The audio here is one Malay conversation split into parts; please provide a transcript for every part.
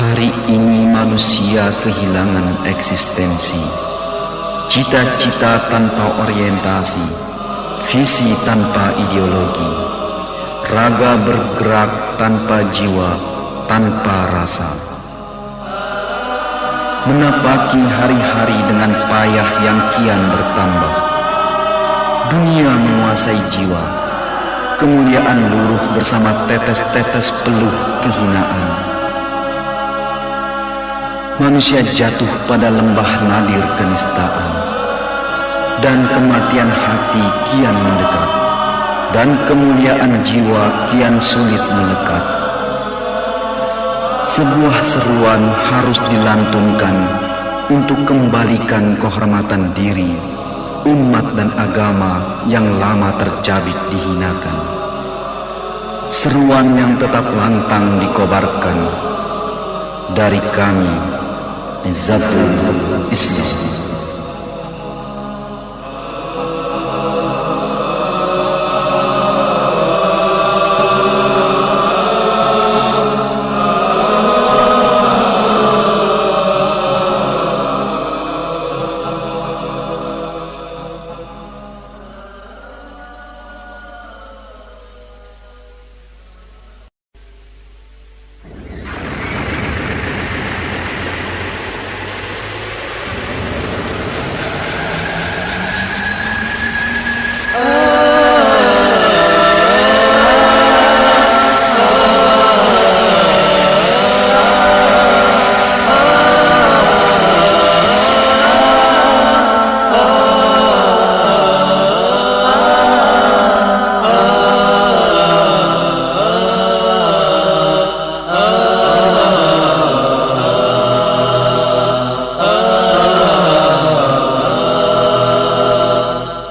Hari ini manusia kehilangan eksistensi, cita-cita tanpa orientasi, visi tanpa ideologi, raga bergerak tanpa jiwa, tanpa rasa. Menapaki hari-hari dengan payah yang kian bertambah. Dunia menguasai jiwa, kemuliaan luruh bersama tetes-tetes peluh kehinaan. Manusia jatuh pada lembah nadir kenistaan, dan kematian hati kian mendekat, dan kemuliaan jiwa kian sulit melekat. Sebuah seruan harus dilantunkan untuk kembalikan kehormatan diri, umat dan agama yang lama tercabik dihinakan. Seruan yang tetap lantang dikobarkan dari kami, Izzatul Islam.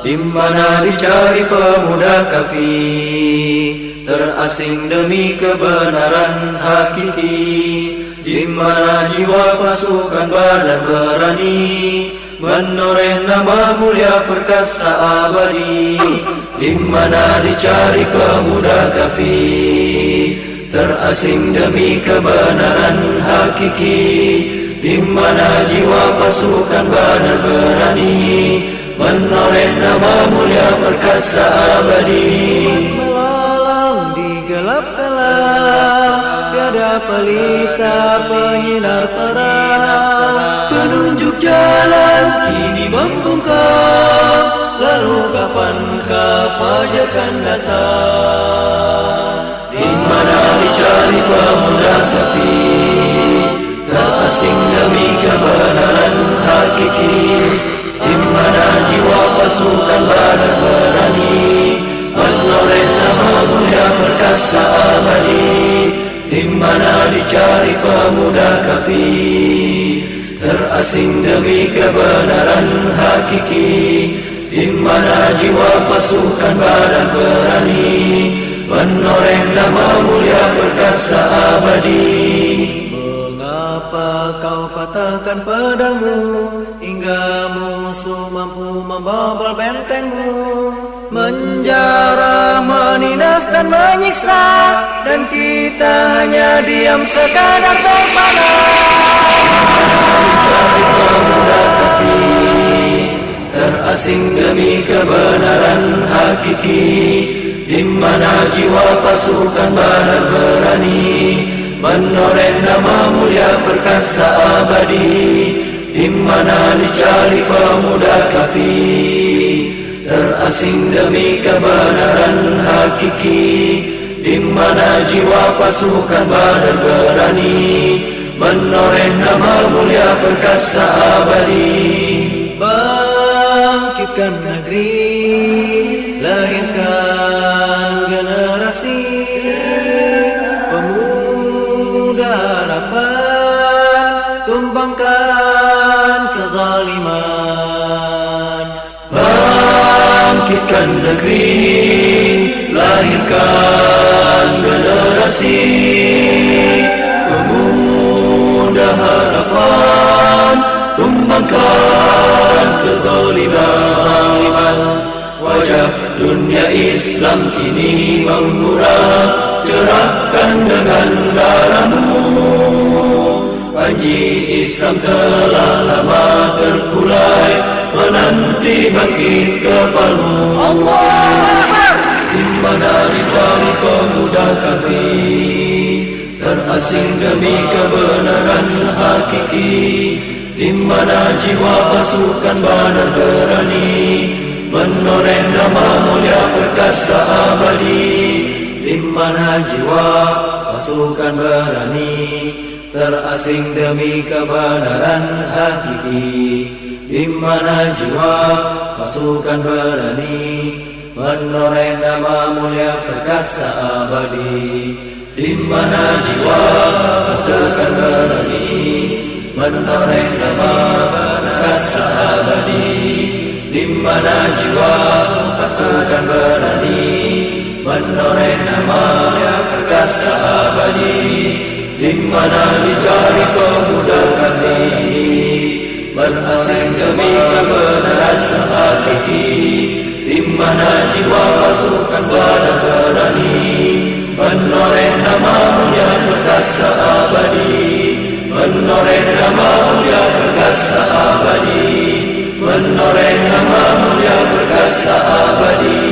Dimana dicari pemuda kafir, terasing demi kebenaran hakiki. Dimana jiwa pasukan badan berani, menoreh nama mulia perkasa abadi. Dimana dicari pemuda kafir, terasing demi kebenaran hakiki. Dimana jiwa pasukan badan berani, menoreh nama mulia perkasa abadi. Melalang di gelap gelap, tiada pelita penyinar terang. Penunjuk jalan kini membungkam, lalu kapankah fajar kan datang? Di mana dicari pemuda kafir, terasing demi kebenaran hakiki. Dimana jiwa pasukan badan berani, menoreh nama mulia perkasa abadi. Dimana dicari pemuda kafir, terasing demi kebenaran hakiki. Dimana jiwa pasukan badan berani, menoreh nama mulia perkasa abadi. Mengapa kau patahkan pedangmu, hingga musuh mampu membobol bentengmu? Menjara, menindas dan menyiksa, dan kita hanya diam sekadar terpana. Dicari pemuda kafir, terasing demi kebenaran hakiki. Dimana jiwa pasukan badan berani, menoreh nama mulia perkasa abadi. Dimana dicari pemuda kafir, terasing demi kebenaran hakiki. Dimana jiwa pasukan badan berani, menoreh nama mulia perkasa abadi. Bangkitkan negeri, lahirkan generasi pemuda harapan, tumbangkan kezaliman. Bangkitkan negeri, lahirkan generasi kasih, pemuda harapan, tumbangkan kezaliman. Wajah dunia Islam kini memurah, cerahkan dengan darahmu. Panji Islam telah lama terkulai, menanti bangkit kepalmu. Allah, di mana dicari pemuda kafir, terasing demi kebenaran hakiki. Di mana jiwa pasukan Badar berani, menoreh nama mulia perkasa abadi. Di mana jiwa pasukan berani, terasing demi kebenaran hakiki. Di mana jiwa pasukan berani, menoreh nama mulia perkasa abadi. Di mana jiwa pasukan berani, menoreh nama perkasa abadi. Di mana jiwa pasukan berani, menoreh nama mulia perkasa abadi. Di mana dicari pemuda kafir, berasing demi kebenaran hakiki. Di mana jiwa pasukan Badar berani, menoreh nama mulia perkasa abadi. Menoreh nama mulia perkasa abadi. Menoreh nama mulia perkasa abadi.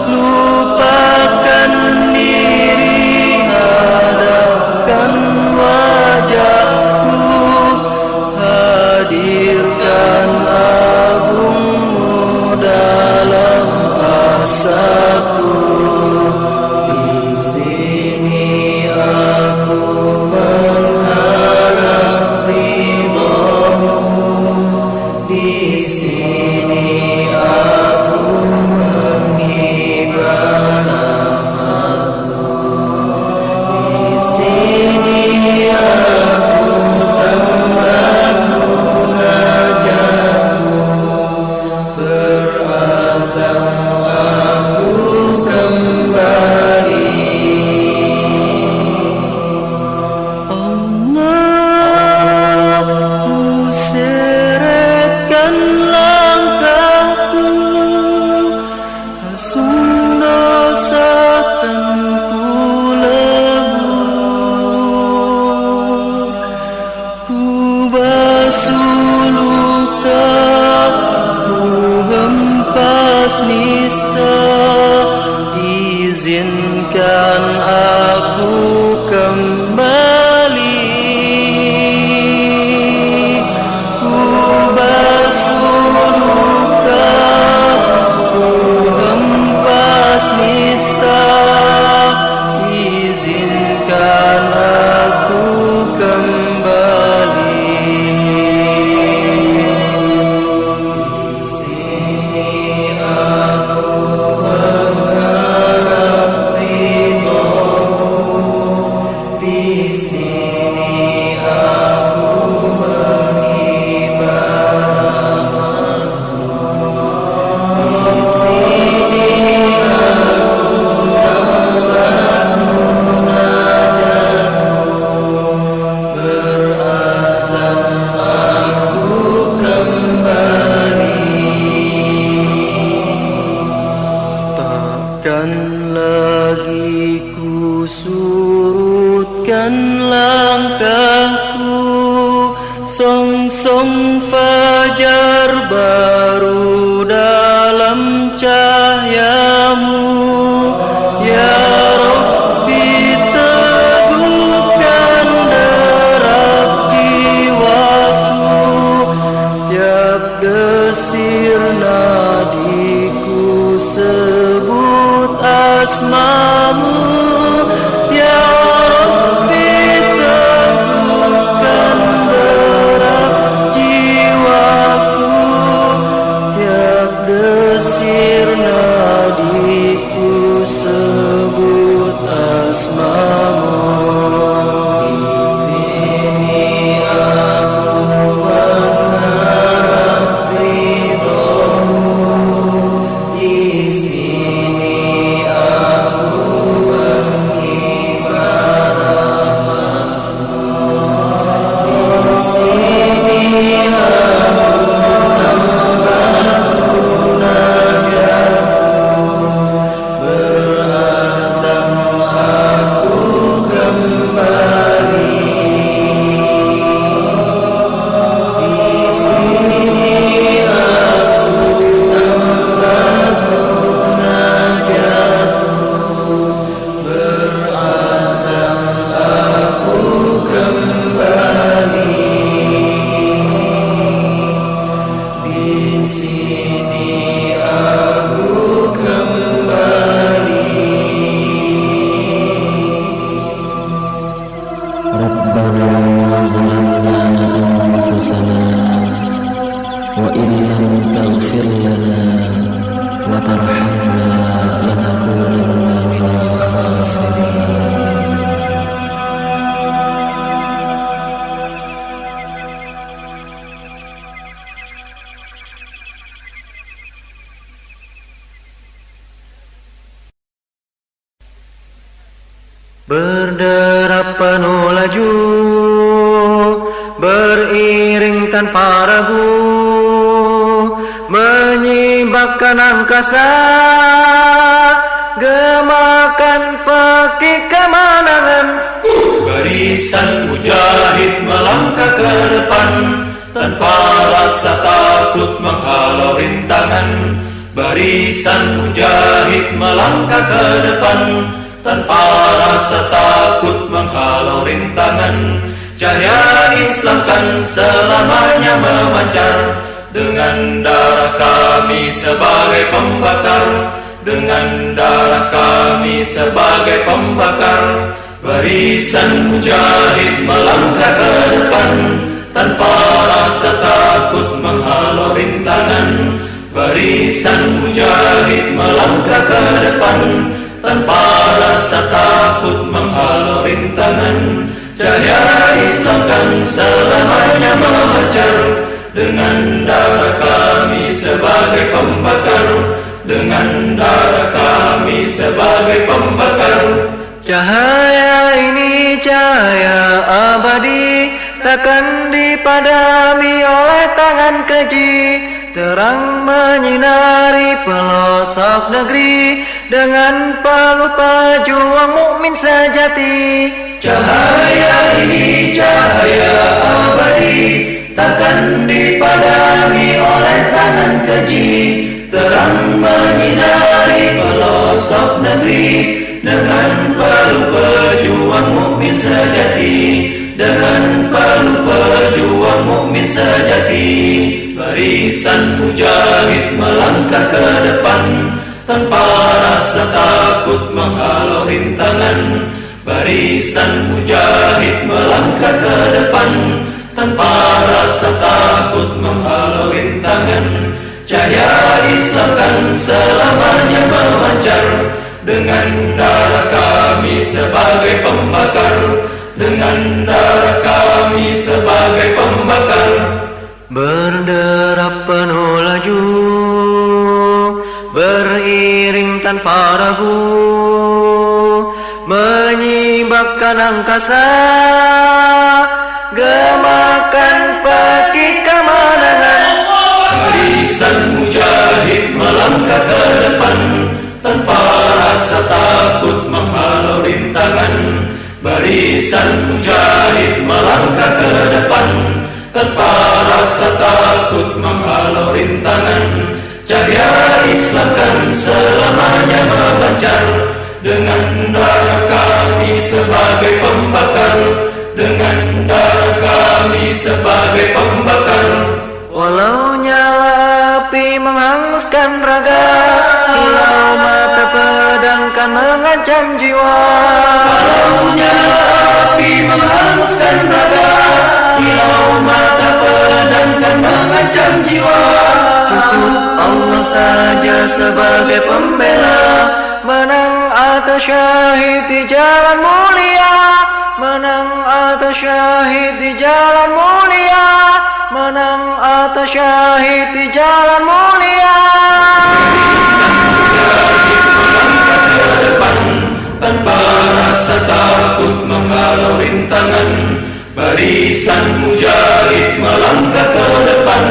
Lupakan diri Izinkan aku kembali, ku basuh luka, ku hempas nista. Izinkan aku kembali. Di sini aku mengharap ridho-Mu. Di sini aku mengibadah rahmat-Mu. Di sini aku membuat munajat-Mu. Berazam aku kembali. Takkan lagi ku surutkan langkahku, song-song fajar baru dalam cahaya-Mu. Ya Rabbi, teguhkan derap jiwaku, tiap desir nadiku sebut asma-Mu. Ya Rabbi, teguhkan derap jiwaku, tiap desir nadiku sebut asma-Mu. Di sini aku mengharap ridho-Mu. Di sini aku mengibadah rahmat-Mu. Di sini aku membuat munajat-Mu. Berazam aku kembali. Di sini aku membuat munajat-Mu. Berazam aku kembali. Di sini aku kembali. Rabbana zalamna anfusana wa illam taghfir lana wa tarhamna lanakunanna minal khasirin. Berderap penuh laju, beriring tanpa ragu, menyibakkan angkasa, gemakan peki kemenangan. Barisan mujahid melangkah ke depan, tanpa rasa takut menghalau rintangan. Barisan mujahid melangkah ke depan, tanpa rasa takut menghalau rintangan. Cahaya Islam kan selamanya memancar, dengan darah kami sebagai pembakar, dengan darah kami sebagai pembakar. Barisan mujahid melangkah ke depan, tanpa rasa takut menghalau rintangan. Barisan mujahid melangkah ke depan, tanpa rasa takut menghalau rintangan. Cahaya Islam kan selamanya memancar, dengan darah kami sebagai pembakar, dengan darah kami sebagai pembakar. Cahaya ini cahaya abadi, takkan dipadami oleh tangan keji. Terang menyinari pelosok negeri, dengan peluh pejuang mukmin sejati. Cahaya ini cahaya abadi, takkan dipadami oleh tangan keji. Terang menyinari pelosok negeri, dengan peluh pejuang mukmin sejati, dengan peluh pejuang mukmin sejati. Barisan mujahid melangkah ke depan tanpa rasa takut menghalau rintangan. Barisan mujahid melangkah ke depan tanpa rasa takut menghalau rintangan. Cahaya Islam kan selamanya memancar, dengan darah kami sebagai pembakar, dengan darah kami sebagai pembakar. Berderap penuh laju, beriring tanpa ragu, menyibakkan angkasa, gemakan peti kemenangan. Barisan mujahid melangkah ke depan tanpa rasa takut menghalau rintangan. Barisan mujahid melangkah ke depan tanpa rasa takut menghalau rintangan. Cahaya Islam kan selamanya memancar, dengan darah kami sebagai pembakar, dengan darah kami sebagai pembakar. Walau nyala api menghanguskan raga, kilau mata pedang kan mengancam jiwa. Walau nyala api menghanguskan raga, kilau mata pedang kan mengancam jiwa. Cukup Allah saja sebagai pembela, menang atau syahid di jalan mulia, menang atau syahid di jalan mulia, menang atau syahid di jalan mulia. Melangkah ke depan tanpa rasa takut menghalau rintangan. Barisan mujahid melangkah ke depan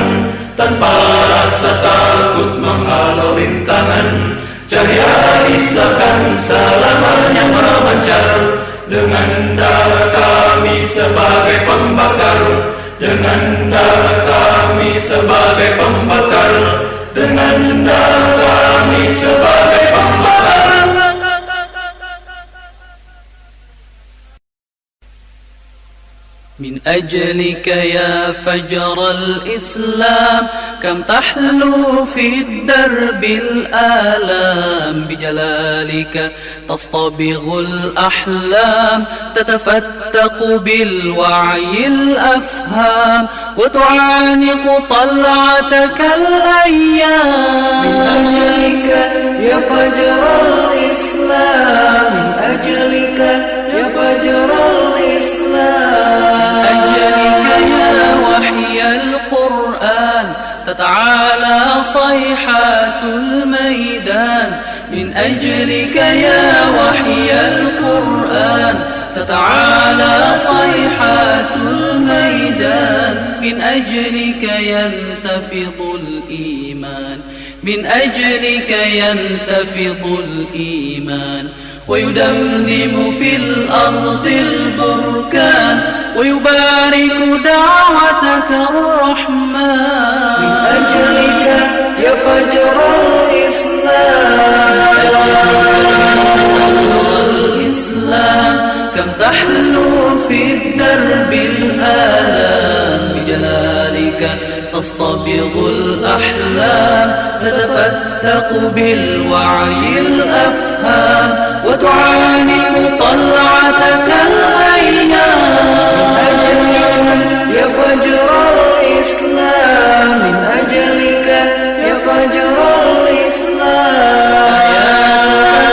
tanpa rasa takut menghalau rintangan. Cahaya Islam kan selamanya memancar, dengan darah kami sebagai pembakar, dengan darah kami sebagai pembakar, dengan darah kami sebagai pembakar. من أجلك يا فجر الإسلام كم تحلو في الدرب الآلام، بجلالك تصطبغ الأحلام، تتفتق بالوعي الأفهام، وتعانق طلعتك الأيام. من أجلك يا فجر الإسلام، من أجلك يا فجر الإسلام، أجلك يا وحي القرآن تتعالى صيحات الميدان، من أجلك يا وحي القرآن تتعالى صيحات الميدان، من أجلك ينتفض الإيمان، من أجلك ينتفض الإيمان، ويدمدم في الأرض البركان، ويبارك دعوتك الرحمن. من أجلك يا فجر الإسلام كم تحلو في الدرب الآلام، بجلالك تصطبغ الأحلام، تتفتق بالوعي الأفهام، وتعانق طلعتك الأيام. من أجلك يا فجر الإسلام، من أجلك يا فجر الإسلام، آياتك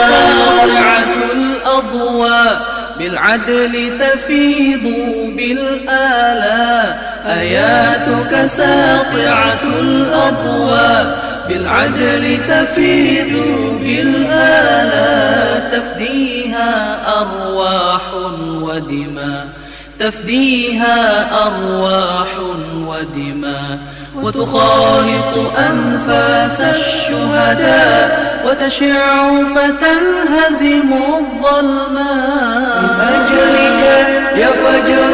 ساطعة الأضواء بالعدل تفيض بالآلاء، آياتك ساطعة الأضواء بالعدل تفيض بالآلاء، تفديها أرواح ودماء، تفديها أرواح ودماء، وتخالط أنفاس الشهداء، وتشع فتنهزم الظلماء. من أجلك يا فجر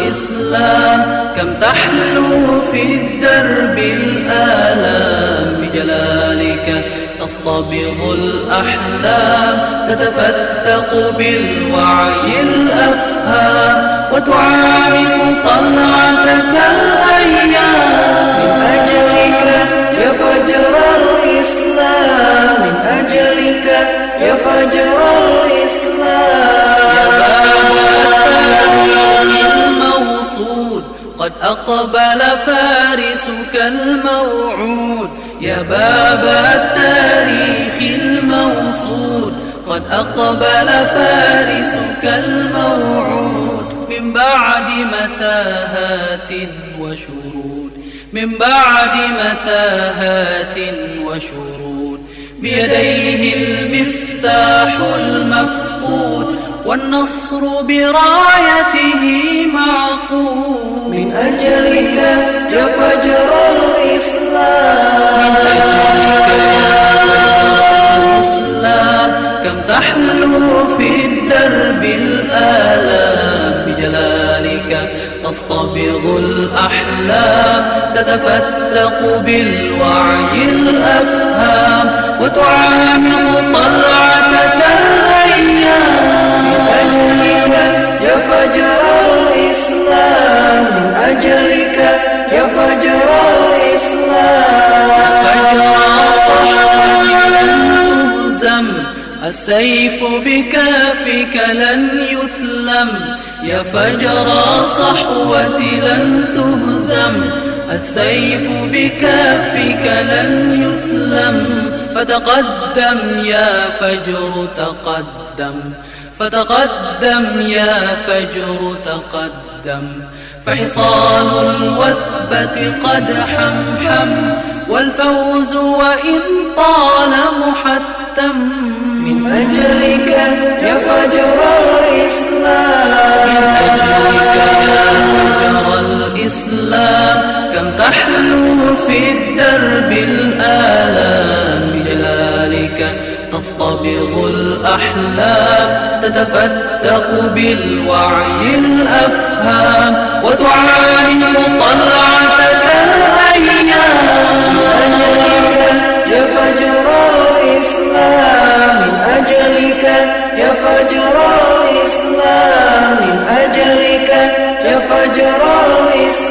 الإسلام كم تحلو في الدرب الآلام، بجلالك بجلالك تصطبغ الأحلام تتفتق بالوعي الأفهام وتعانق طلعتك الأيام من أجلك يا فجر الإسلام من أجلك يا فجر الإسلام يا باب التاريخ الموصود قد أقبل فارسك الموعود يا باب التاريخ الموصود قد أقبل فارسك الموعود من بعد متاهات وشرود من بعد متاهات وشرود بيديه المفتاح المفقود والنصر برايته معقود من أجلك يا فجر الإسلام من أجلك يا فجر الإسلام كم تحلو في الدرب الآلام بجلالك تصطبغ الأحلام تتفتق بالوعي الأفهام وتعانق طلعتك الأيام من أجلك يا فجر الإسلام من أجلك يا فجر الإسلام فجر صحوة لن تهزم السيف بكافك لن يثلم يا فجر صحوة لن تهزم السيف بكافك لن يثلم فتقدم يا فجر تقدم فتقدم يا فجر تقدم فحصان الوثبة قد حمحم والفوز وإن طال محتم من أجلك يا فجر الإسلام من أجلك يا فجر الإسلام كم تحلو في الدرب الآلام بجلالك تصطبغ الأحلام تتفتق بالوعي الأفهام وتعانق طلعتك الأيام من أجلك يا فجر الإسلام من أجلك يا فجر الإسلام من أجلك يا فجر الإسلام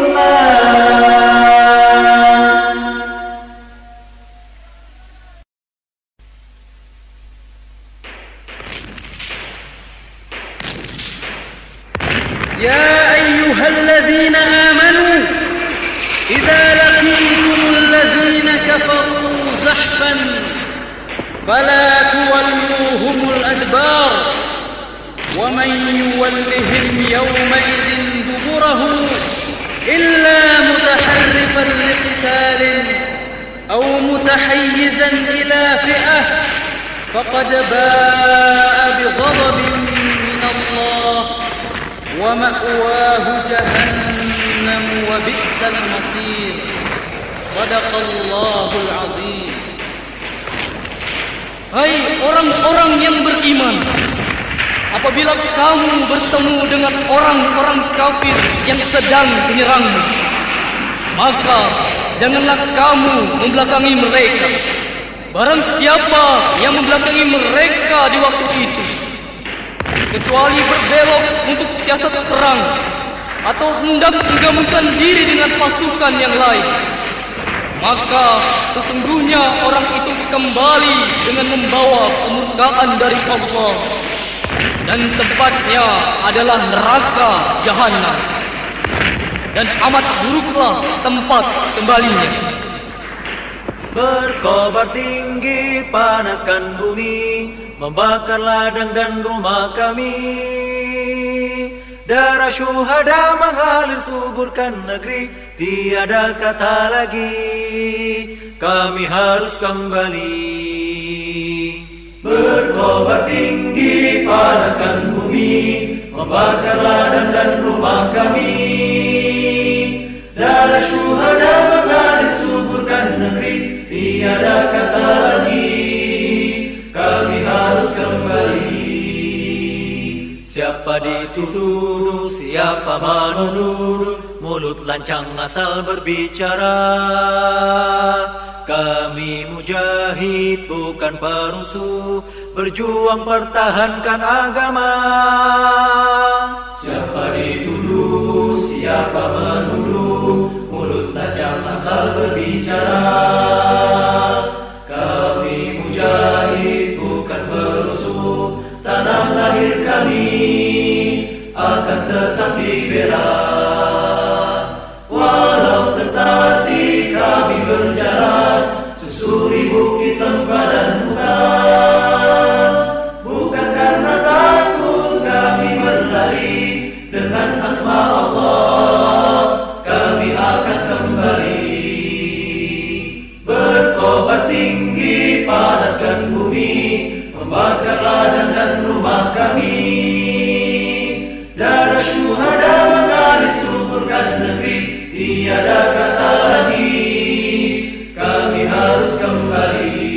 يا أيها الذين آمنوا إذا لقيتم الذين كفروا زحفا فلا تولوهم الأدبار ومن يولهم يومئذ دبره إلا متحرفا لقتال أو متحيزا إلى فئة فقد باء بغضب من الله ومأواه جهنم وبئس المصير صدق الله العظيم. Hai orang-orang yang beriman, apabila kamu bertemu dengan orang-orang kafir yang sedang menyerangmu, maka janganlah kamu membelakangi mereka. Barang siapa yang membelakangi mereka di waktu itu, kecuali berbelok untuk siasat perang atau hendak menggabungkan diri dengan pasukan yang lain, maka sesungguhnya orang itu kembali dengan membawa kemurkaan dari Allah, dan tempatnya adalah neraka jahanam, dan amat buruklah tempat kembalinya. Berkobar tinggi, panaskan bumi, membakar ladang dan rumah kami. Darah syuhada mengalir suburkan negeri, tiada kata lagi, kami harus kembali. Berkobar tinggi, panaskan bumi, membakar ladang dan rumah kami. Darah syuhada mengalir suburkan negeri, tiada kata lagi, kami harus kembali. Siapa dituduh, siapa menuduh, mulut lancang asal berbicara. Kami mujahid bukan perusuh, berjuang pertahankan agama. Siapa dituduh, siapa menuduh, mulut tajam asal berbicara. Kami mujahid bukan perusuh, tanah lahir kami akan tetap dibela. Walau tertatih kami berjalan, susuri bukit, lembah dan hutan. Bukan karena takut kami berlari, dengan asma Allah kami akan kembali. Berkobar tinggi, panaskan bumi, membakar ladang dan rumah kami. Darah syuhada mengalir suburkan negeri, tiada kata lagi, kami harus kembali.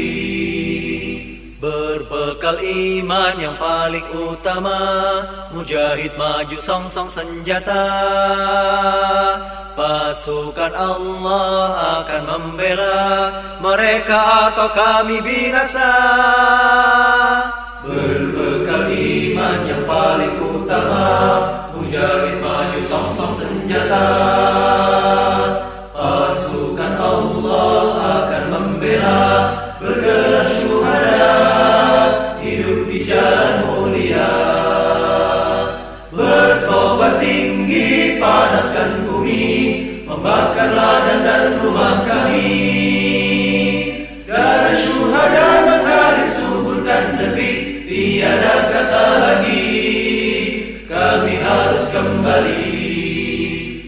Berbekal iman yang paling utama, mujahid maju songsong senjata. Pasukan Allah akan membela mereka atau kami binasa. Berbekal iman yang paling utama, mujahid maju songsong senjata. Pasukan Allah akan membela, bergelar syuhada, hidup di jalan mulia. Berkobar tinggi, panaskan bumi, membakar ladang dan rumah kami. Darah syuhada mengalir suburkan negeri, tiada kata lagi, kami harus kembali.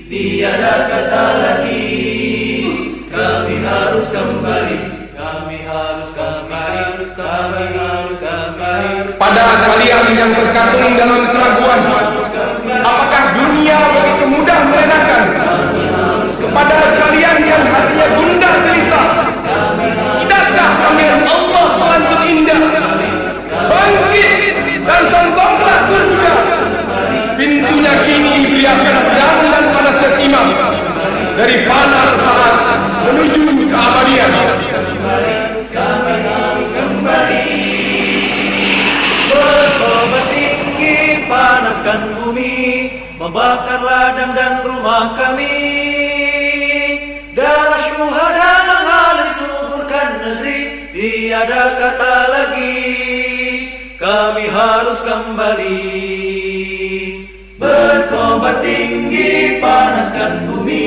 Tiada kata lagi, kami harus kembali. Kami harus kembali, kami harus kembali. Pada kalian yang terkandung dalam keraguan, apakah dunia begitu mudah meredakan? Kepada kalian yang hatinya gundah gelisah, tidakkah pameran Allah pelantun indah? Bangkit dan songsonglah surga. Pintunya kini dilihatkan pedang dan panasnya timah, dari panas saat menuju keabadian. Kami harus kembali. Berkobar tinggi, panaskan bumi, membakar ladang dan rumah kami. Darah syuhada mengalir suburkan negeri, tiada kata lagi, kami harus kembali. Berkobar tinggi, panaskan bumi,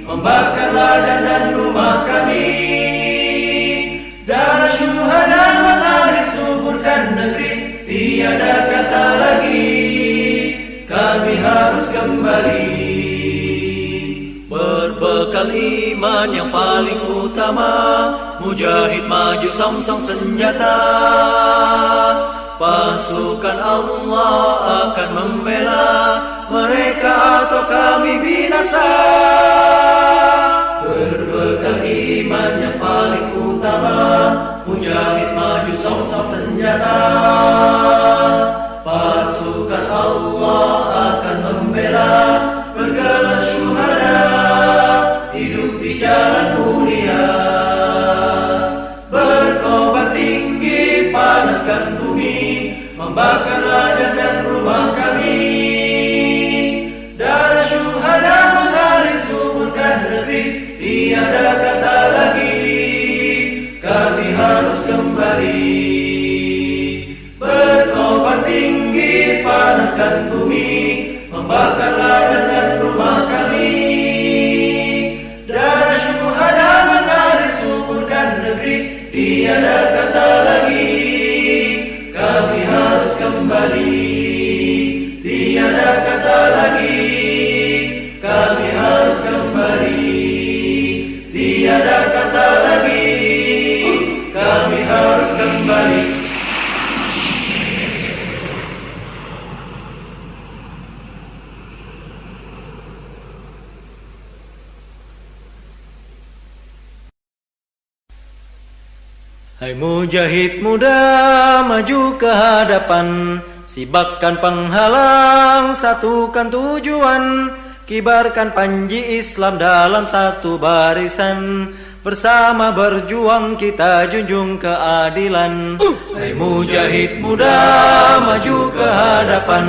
membakar ladang dan rumah kami. Darah syuhada mengalir suburkan negeri, tiada kata lagi, kami harus kembali. Berbekal iman yang paling utama, mujahid maju songsong senjata. Pasukan Allah akan membela mereka atau kami binasa. Berbekal iman yang paling utama, mujahid maju songsong senjata. Pasukan Allah akan membela, bergelar syuhada, hidup di jalan mulia. Berkobar tinggi, panaskan bumi, membakar ladang dan rumah kami. Darah syuhada mengalir suburkan negeri, tiada kata lagi, kami harus kembali. Berkobar tinggi, panaskan bumi, membakar ladang dan rumah kami. Darah syuhada mengalir suburkan negeri, tiada kata lagi, kami harus kembali. Tiada kata lagi, kami harus kembali. Tiada kata lagi, kami harus kembali. Hai mujahid muda, maju ke hadapan, sibakkan penghalang, satukan tujuan, kibarkan panji Islam dalam satu barisan. bersama berjuang kita junjung keadilan. Hai mujahid muda, maju ke hadapan,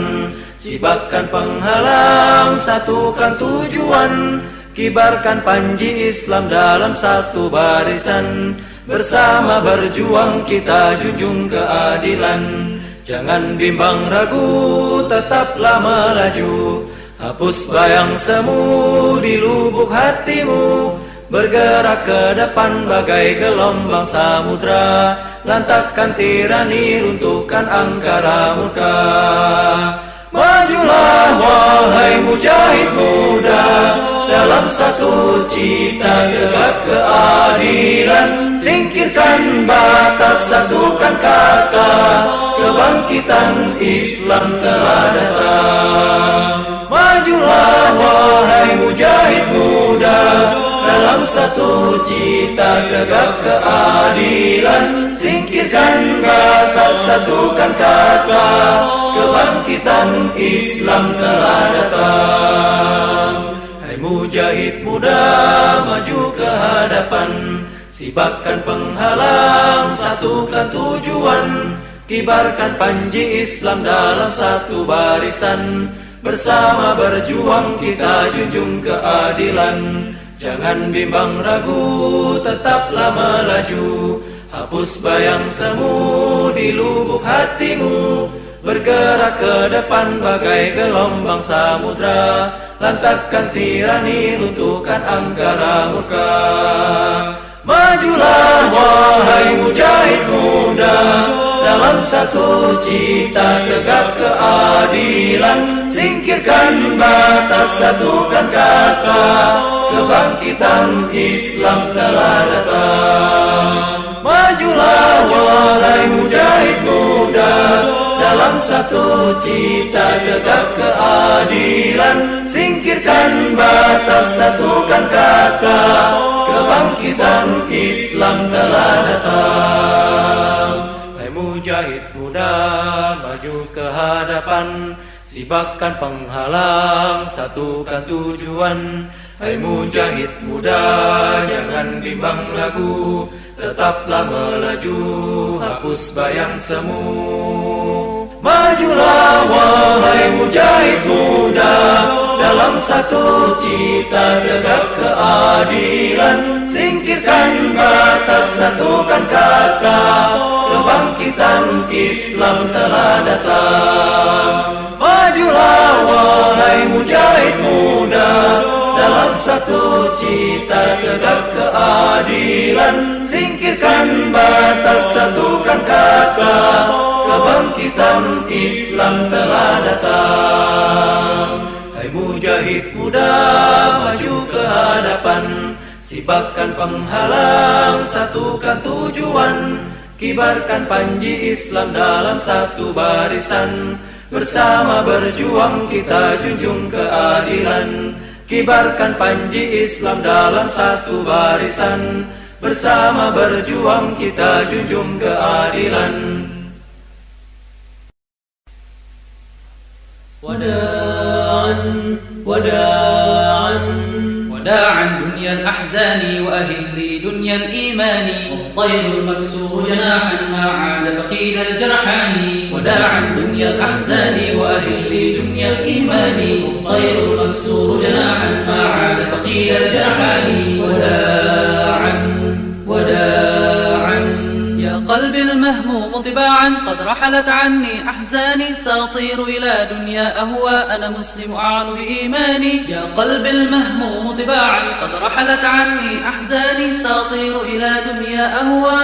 sibakan penghalang, satukan tujuan, kibarkan panji Islam dalam satu barisan. Bersama berjuang kita junjung keadilan. Jangan bimbang ragu, tetaplah melaju, hapus bayang semu di lubuk hatimu. Bergerak ke depan bagai gelombang samudra, lantakkan tirani, runtuhkan angkara murka. Majulah wahai mujahid muda, dalam satu cita tegak keadilan. Singkirkan batas, satukan kasta, kebangkitan Islam telah datang. Majulah wahai mujahid muda, dalam satu cita tegak keadilan. Singkirkan batas, satukan kasta, kebangkitan Islam telah datang. Hai mujahid muda, maju ke hadapan, sibakan penghalang, satukan tujuan, kibarkan panji Islam dalam satu barisan. Bersama berjuang kita junjung keadilan. Jangan bimbang ragu, tetaplah melaju, hapus bayang semu di lubuk hatimu. Bergerak ke depan bagai gelombang samudra, lantakkan tirani, runtuhkan angkara murka. Majulah wahai mujahid muda, dalam satu cita tegak keadilan. Singkirkan batas, satukan kasta, kebangkitan Islam telah datang. Majulah wahai mujahid muda, dalam satu cita tegak keadilan. Singkirkan batas, satukan kasta, kebangkitan Islam telah datang. Hai mujahid muda, maju ke hadapan, sibakan penghalang, satukan tujuan. Hai mujahid muda, jangan bimbang ragu, tetaplah melaju, hapus bayang semu. Majulah wahai mujahid muda, dalam satu cita tegak keadilan. Singkirkan batas, satukan kasta, kebangkitan Islam telah datang. Majulah wahai mujahid muda, dalam satu cita tegak keadilan. Singkirkan batas, satukan kasta, kebangkitan Islam telah datang. Hai mujahid muda, maju ke hadapan, sibakan penghalang, satukan tujuan, kibarkan panji Islam dalam satu barisan. Bersama berjuang kita junjung keadilan, kibarkan panji Islam dalam satu barisan. Bersama berjuang kita junjung keadilan. وداعا وداعا وداعا دنيا الأحزان وأهلي دنيا الإيمان. والطير المكسور جناحا ما عاد فقيد الجرحان. وداعا دنيا الأحزان وأهلي دنيا الإيمان. والطير المكسور جناحا ما عاد فقيد الجرحان. وداعا وداعا يا قلبي المهموم طباعا قد رحلت عني أحزاني. سأطير إلى دنيا أهوى أنا مسلم أعلو بإيماني. يا قلبي المهموم طباعا قد رحلت عني أحزاني. سأطير إلى دنيا أهوى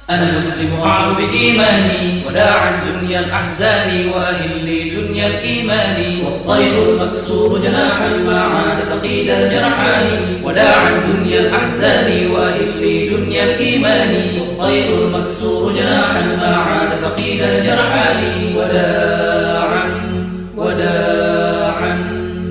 أنا مسلم أعلو بإيماني. وداعا دنيا الأحزان وأهلي دنيا الإيمان. والطير المكسور جناحا ما عاد فقيد الجرحان. وداعا دنيا الأحزان وأهلي دنيا الإيمان. والطير المكسور جناحا ما عاد فقيد الجرحان. وداعا وداعا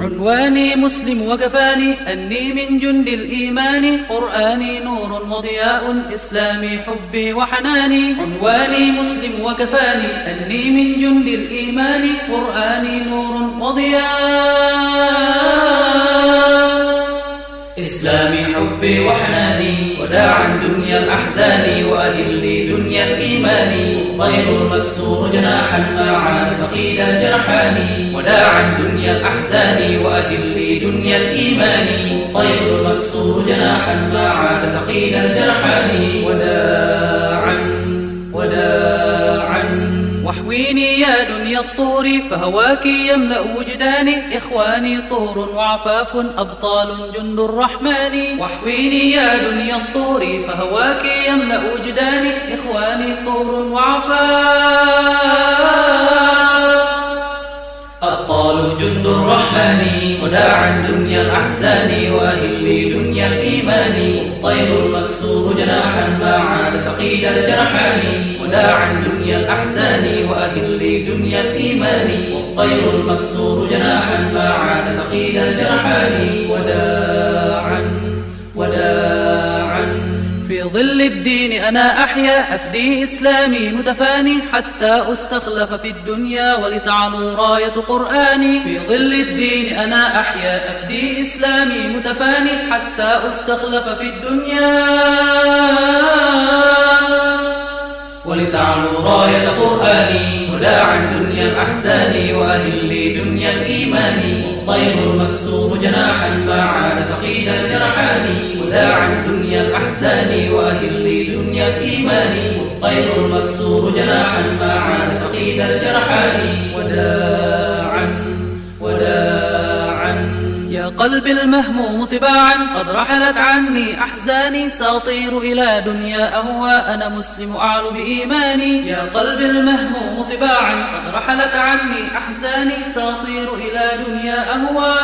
عنواني مسلم وكفاني أني من جند الإيمان. قرآني نور وضياء إسلامي حبي وحناني. عنواني مسلم وكفاني أني من جند الإيمان. قرآني نور وضياء إسلامي حبي وحناني وداعا دنيا الأحزان وأهلي دنيا الإيمان طير المكسور جناحا ما عاد فقيد الجرحان وداعا دنيا الأحزان وأهلي دنيا الإيمان طير المكسور جناحا ما عاد فقيد الجرحان وداعا واحويني يا دنيا الطور فهواك يملأ وجداني إخواني طور وعفاف أبطال جند الرحمن واحويني يا دنيا الطور فهواك يملأ وجداني إخواني طور وعفاف أبطال جند الرحمن وداعا دنيا الأحزان وأهلي دنيا الإيمان طير المكسور جناحا ما عاد فقيد الجرحان وداعا دنيا الأحزان وأهلي دنيا الإيمان والطير المكسور جناحا ما عاد فقيد الجرحان وداعا في ظل الدين أنا أحيا أفدي إسلامي متفاني حتى أستخلف في الدنيا ولتعلو راية قرآني في ظل الدين أنا أحيا أفدي إسلامي متفاني حتى أستخلف في الدنيا ولتعلو راية قرآني وداعا دنيا الأحزان وأهلي دنيا الإيمان والطير المكسور جناحا ما عاد فقيد الجرحان وداعا دنيا الأحزان وأهلي دنيا الإيمان والطير المكسور جناحا ما عاد فقيد الجرحان وداعا يا قلبي المهموم طباعا قد رحلت عني أحزاني سأطير إلى دنيا أهوى أنا مسلم أعلو بإيماني يا قلبي المهموم طباعا قد رحلت عني أحزاني سأطير إلى دنيا أهوى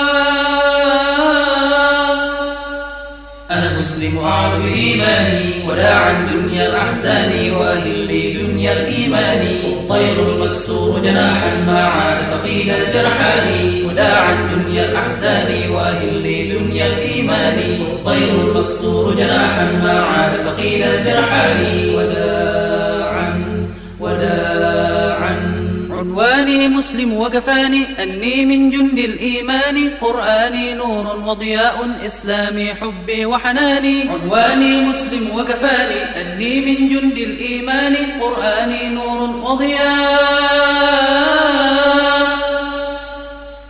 أنا مسلم أعلو بإيماني وداعا دنيا الأحزان وأهلي دنيا الإيمان والطير المكسور جناحا ما عاد فقيد الجرحان وداعا دنيا الأحزان وأهلي دنيا الإيمان والطير المكسور جناحا ما عاد فقيد الجرحان وداعا عنواني مسلم وكفاني أني من جند الإيمان قرآني نور وضياء إسلامي حبي وحناني عنواني مسلم وكفاني أني من جند الإيمان قرآني نور وضياء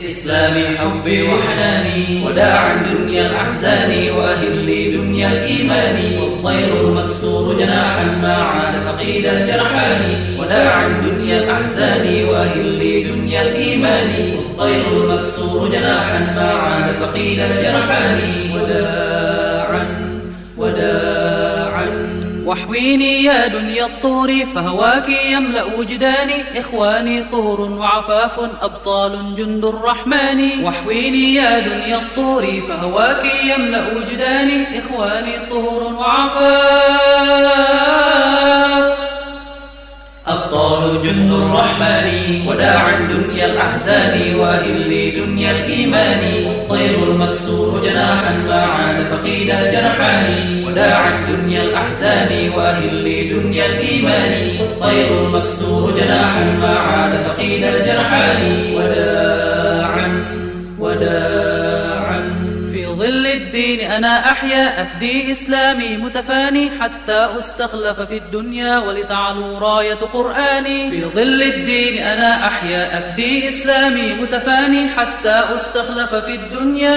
إسلامي حبي وحناني وداعا دنيا الأحزان وأهلي دنيا الإيمان والطير المكسور جناحا ما عاد فقيد الجرحان وداعا دنيا الأحزان وأهلي دنيا الإيمان والطير المكسور جناحا ما عاد فقيد الجرحان وداعا واحويني يا دنيا الطور فهواك يملأ وجداني إخواني طور وعفاف أبطال جند الرحمن واحويني يا دنيا الطور فهواك يملأ وجداني إخواني طور وعفاف أبطال جند الرحمن وداعا دنيا الأحزان وأهلي دنيا الإيمان والطير المكسور جناحا ما عاد فقيد الجرحان وداعا دنيا الأحزان وأهلي دنيا الإيمان والطير المكسور جناحا ما عاد فقيد الجرحان وداعا في ظل الدين أنا أحيا أفدي إسلامي متفاني حتى أستخلف في الدنيا ولتعلو راية قرآني في ظل الدين أنا أحيا أفدي إسلامي متفاني حتى أستخلف في الدنيا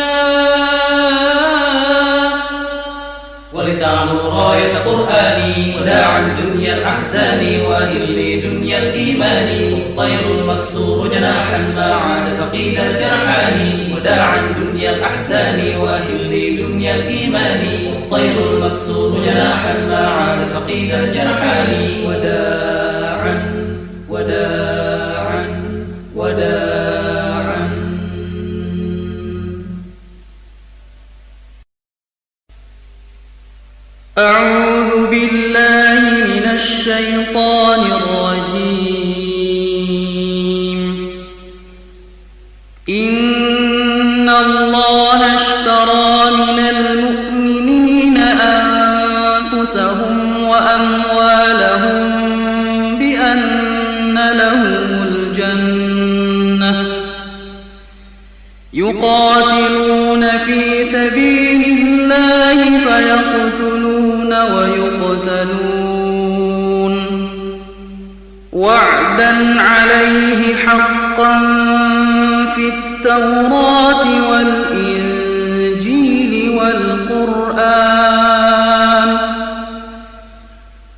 ولتعلو راية قرآني وداعا دنيا الأحزان وأهلي دنيا الإيمان والطير المكسور جناحا ما عاد فقيد الجرحان وداعا دنيا الأحزان وأهلي دنيا الإيمان والطير المكسور جناحا ما عاد فقيد الجرحان وداعا أعوذ بالله من الشيطان الرجيم إن الله اشترى من المؤمنين أنفسهم وأموالهم بأن لهم الجنة يقاتلون في سبيل الله يقتلون ويقتلون وعدا عليه حقا في التوراة والإنجيل والقرآن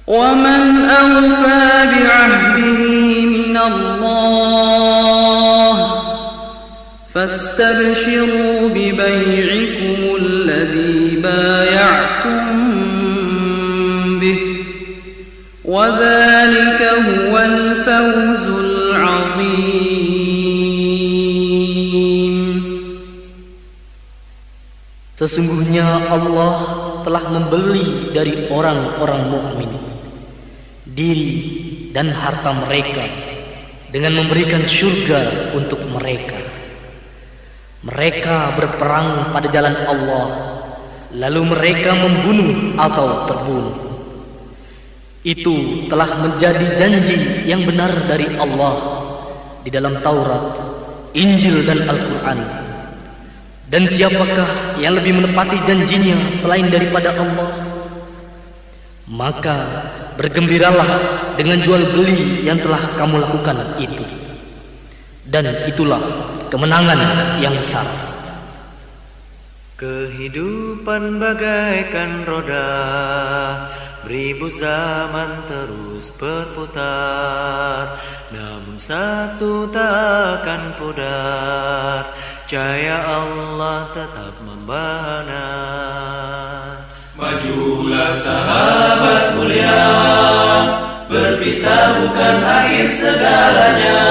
ومن أوفى بعهده من الله فاستبشروا ببيعكم الذي بايعتم به وذلك هو الفوز العظيم. Sesungguhnya Allah telah membeli dari orang-orang mukmin diri dan harta mereka dengan memberikan surga untuk mereka. Mereka berperang pada jalan Allah, lalu mereka membunuh atau terbunuh. Itu telah menjadi janji yang benar dari Allah di dalam Taurat, Injil dan Al-Quran. Dan siapakah yang lebih menepati janjinya selain daripada Allah? Maka bergembiralah dengan jual beli yang telah kamu lakukan itu. Dan itulah kemenangan yang besar. Kehidupan bagaikan roda, beribu zaman terus berputar, namun satu tak akan pudar, cahaya Allah tetap membahana. Majulah sahabat mulia, berpisah bukan akhir segalanya.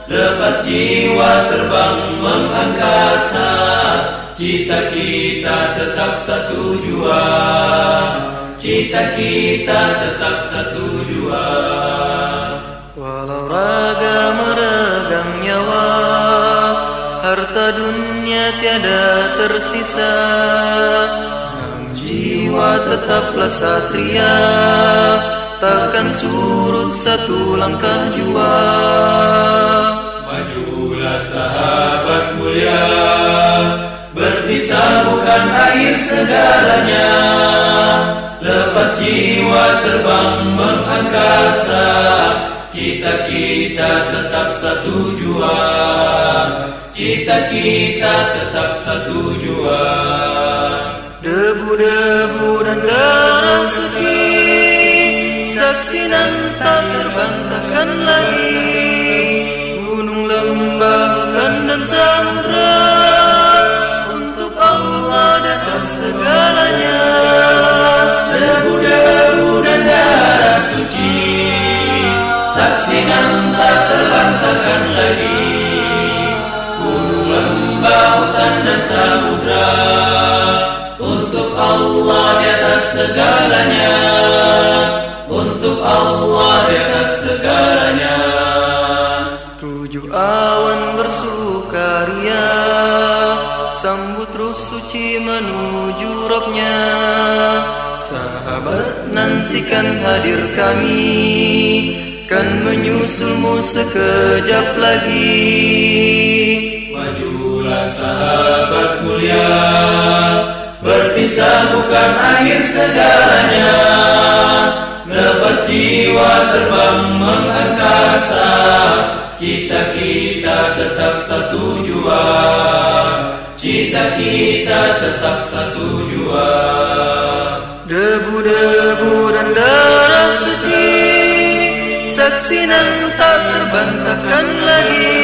Lepas jiwa terbang mengangkasa, cita kita tetap satu jua. Cita kita tetap satu jua. Walau raga meregang nyawa, harta dunia tiada tersisa, namun jiwa tetaplah satria, takkan surut satu langkah jua. Majulah sahabat mulia, berpisah bukan akhir segalanya. Lepas jiwa terbang mengangkasa, cita kita tetap satu jua. Cita-cita tetap satu jua. Debu-debu dan darah suci, saksi dan tak terbantahkan lagi. Gunung, lembah, hutan dan samudra, untuk Allah di atas segalanya. Debu-debu dan darah suci, saksi dan tak terbantahkan lagi. Gunung, lembah, hutan dan samudra, untuk Allah di atas segalanya. Untuk Allah di atas segalanya. 7 awan bersukaria, sambut ruh suci menuju Robnya. Sahabat, nantikan hadir kami, kan menyusulmu sekejap lagi. Majulah sahabat mulia, berpisah bukan akhir segalanya. Lepas jiwa terbang mengangkasa, cita kita tetap satu jua. Cita kita tetap satu jua. Debu-debu dan darah suci, saksi dan tak terbantahkan lagi.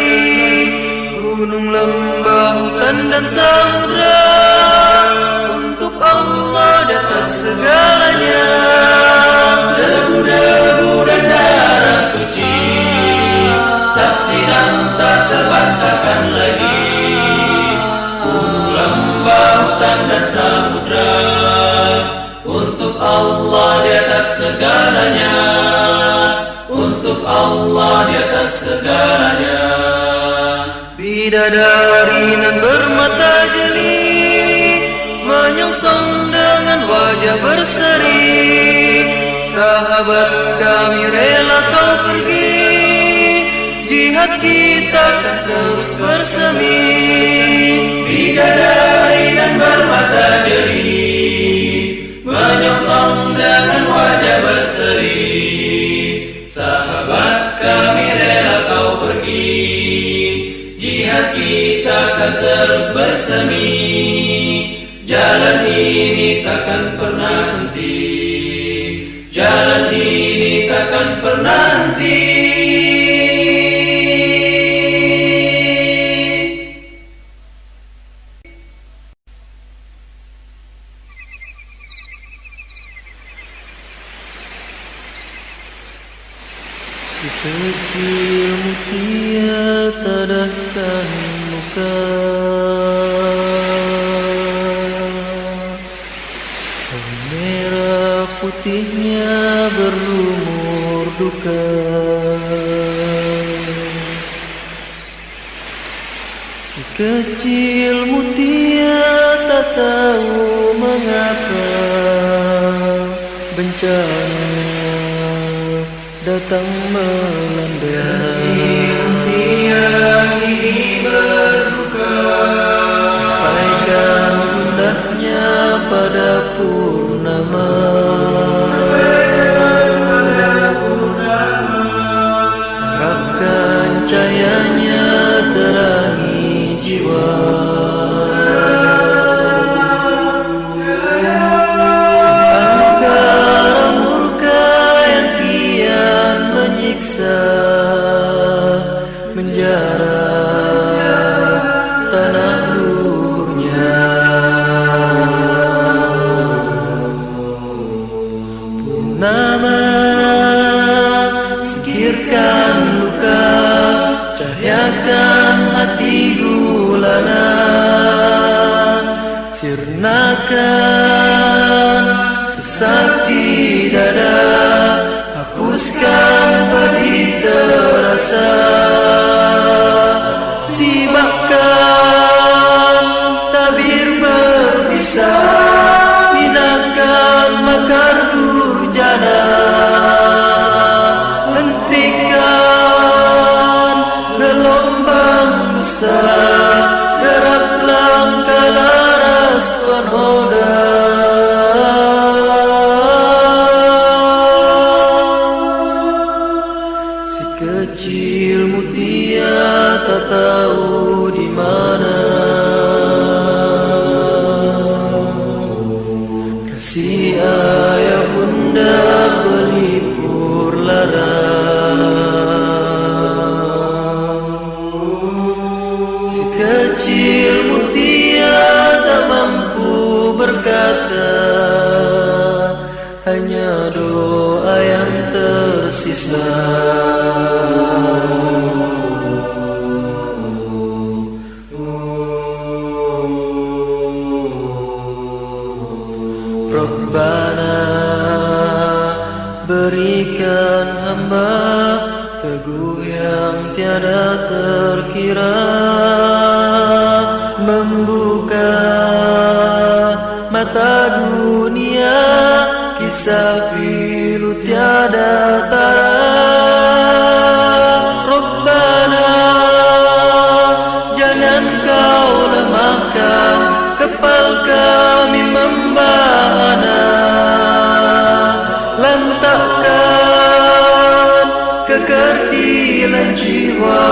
Gunung, lembah, hutan dan samudra, untuk Allah di atas segalanya. Debu-debu dan darah suci, saksi dan tak terbantahkan lagi. Gunung, lembah, hutan dan samudra, untuk Allah di atas segalanya. Untuk Allah di atas segalanya. Bidadari nan bermata jeli, menyongsong dengan wajah berseri. Sahabat, kami rela kau pergi, jihad kita akan terus bersemi. Bidadari nan bermata jeli, menyongsong dengan wajah berseri. Sahabat kami rela kau pergi, jihad kita akan terus bersemi. Jalan ini takkan pernah henti, jalan ini takkan pernah henti. Si kecil mutia tadahkan muka, merah putihnya berlumur duka. Si kecil mutia tak tahu mengapa bencana datang melanda. Mutia ini berduka, Sampaikan undahnya pada purnama. Harapkan cahayanya terangi jiwa. Menjara tanah luhurnya, purnama singkirkan luka, cahayakan hati gulana, sirnakan sesak di dada, hapuskan pedih terasa. Simakkan tabir berpisah, hinakan makar durjana, hentikan gelombang dusta, gerak langkah laras penghoda. Si kecil mutia tak tahu di mana kasih ayah bunda belipur lara. Si kecil mutia tak mampu berkata, hanya doa yang tersisa. Rabbana, berikan hamba teguh yang tiada terkira, membuka mata dunia, kisah pilu tiada tara. Rabbana, jangan kau lemahkan kepal kami membahana, lantakkan kekerdilan jiwa,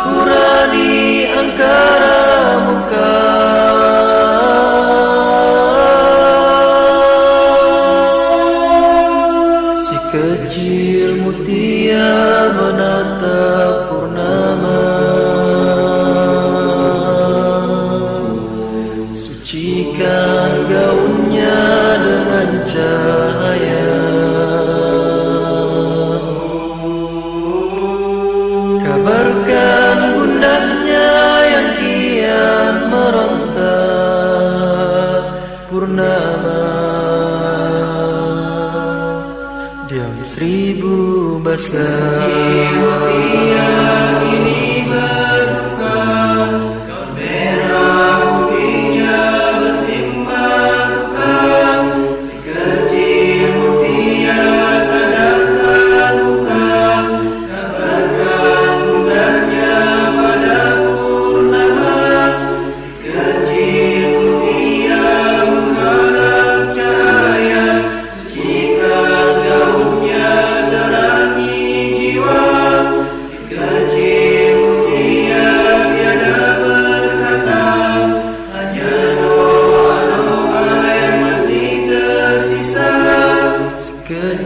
nurani angkara muka. Si kecil mutia menatap purnama, sucikan gaunnya dengan cahaya, kabarkan bundanya yang kian meronta. Purnama diam 1000 basa. mutia ini berduka, gaun merah putihnya bersimbah duka. Si kecil mutia tadahkan muka, kabarkan bundanya pada purnama. Si kecil mutia mengharap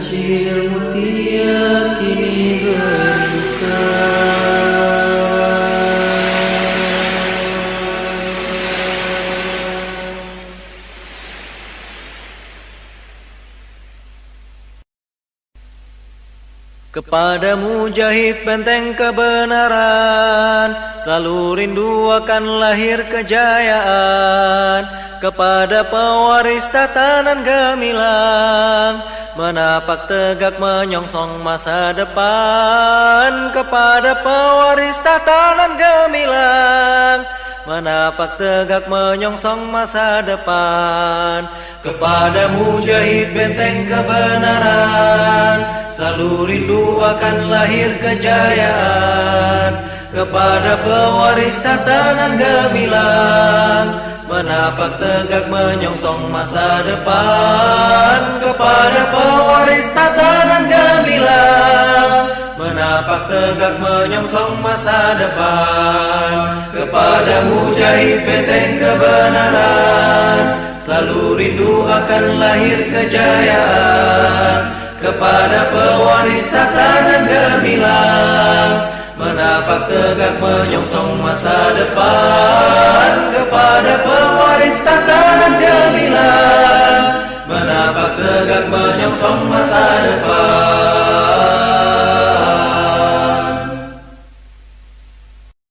Tergelincir mutia kini berduka. Kepada mujahid benteng kebenaran, selalu rindu akan lahir kejayaan. Kepada pewaris tatanan gemilang, menapak tegak menyongsong masa depan. Kepada pewaris tatanan gemilang, menapak tegak menyongsong masa depan. Kepada mujahid benteng kebenaran, selalu rindu akan lahir kejayaan. Kepada pewaris tatanan gemilang, menapak tegak menyongsong masa depan. Kepada pewaris tatanan gemilang, menapak tegak menyongsong masa depan. Kepada mujahid benteng kebenaran, selalu rindu akan lahir kejayaan. Kepada pewaris tatanan gemilang, menapak tegak menyongsong masa depan. Kepada pewaris tatanan gemilang, menapak tegak menyongsong masa